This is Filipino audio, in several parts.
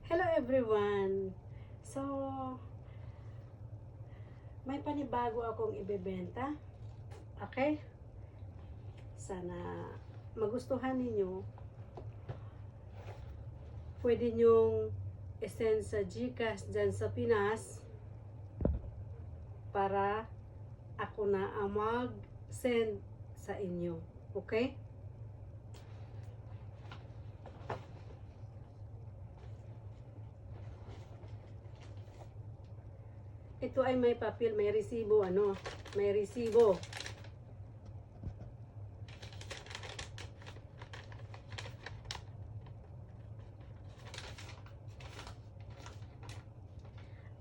Hello everyone! So, may panibago akong ibebenta. Okay? Sana magustuhan ninyo. Pwede nyong isend sa GCash dyan sa Pinas para ako na ang mag-send sa inyo. Okay? Ito ay may papel, may resibo, may resibo.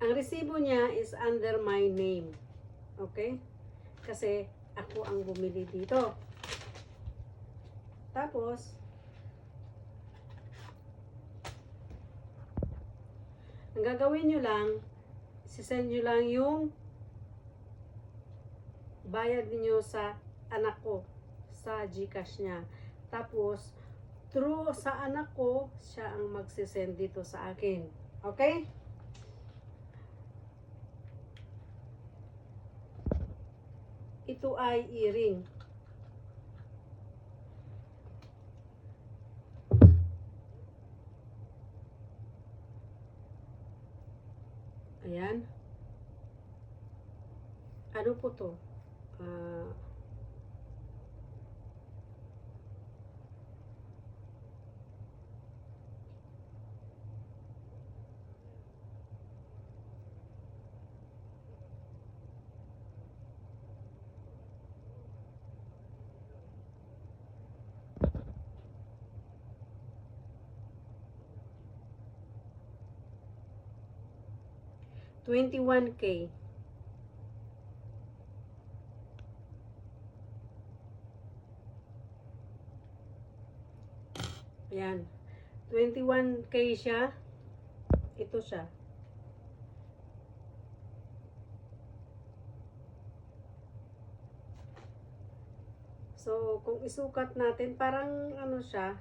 Ang resibo niya is under my name. Okay? Kasi ako ang bumili dito. Tapos, ang gagawin nyo lang, sisend nyo lang yung bayad niyo sa anak ko sa GCash niya. Tapos, through sa anak ko, siya ang magsisend dito sa akin. Okay? Ito ay earring. Ayan. Ano po to? Uh, $21K. Ayan. 21K siya. Ito siya. So, kung isukat natin, parang ano siya.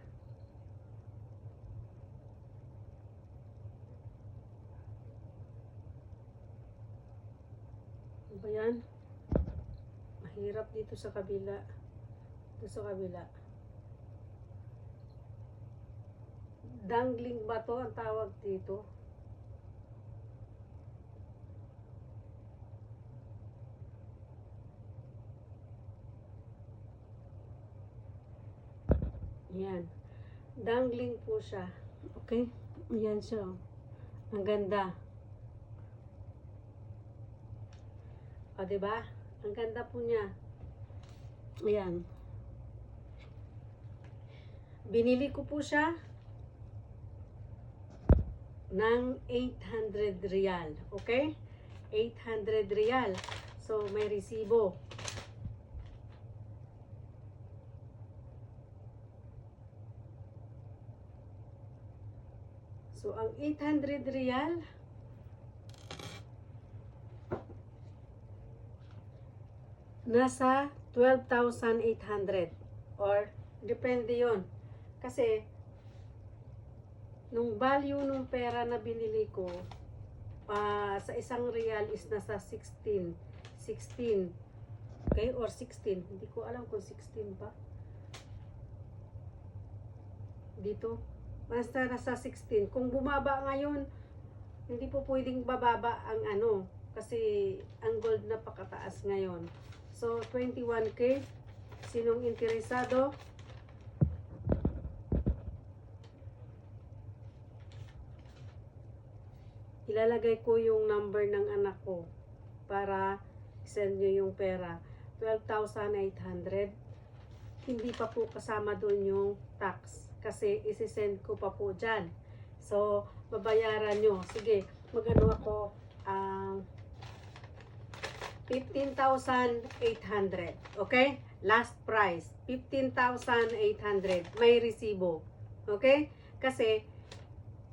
Ano ba yan? Mahirap dito sa kabila. Dito sa kabila. Dangling ba to ang tawag dito? Yan. Dangling po siya. Okay? Ayan siya. Ang ganda. O, diba? Ang ganda po niya. Ayan. Binili ko po siya ng 800 real. Okay? 800 real. So, may resibo. So, ang 800 real nasa 12,800 or depende yon. Kasi nung value nung pera na binili ko sa isang real is nasa 16 okay, or 16, hindi ko alam kung 16 pa dito, basta nasa 16. Kung bumaba ngayon, hindi po pwedeng bababa ang kasi ang gold napakataas ngayon. So, 21K. Sinong interesado? Ilalagay ko yung number ng anak ko para send nyo yung pera. 12,800. Hindi pa po kasama doon yung tax kasi isi-send ko pa po dyan. So, babayaran nyo. Sige, magano ako 15,800. Okay? Last price. 15,800. May resibo. Okay? Kasi,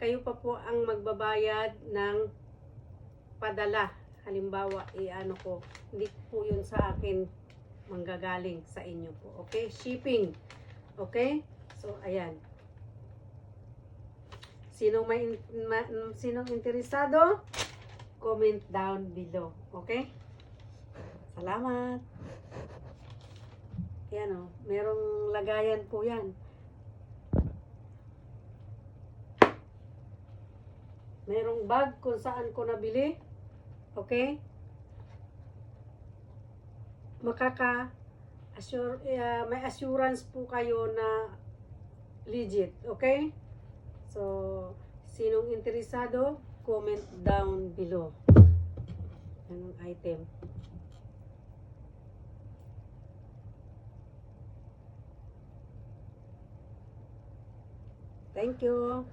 kayo pa po ang magbabayad ng padala. Halimbawa, ko. Hindi po yun sa akin manggagaling sa inyo po. Okay? Shipping. Okay? So, ayan. Sinong interesado, comment down below. Okay? Salamat. Yan o, merong lagayan po yan. Merong bag kung saan ko nabili. Okay? May assurance po kayo na legit. Okay? So, sinong interesado, comment down below. Anong item? Thank you.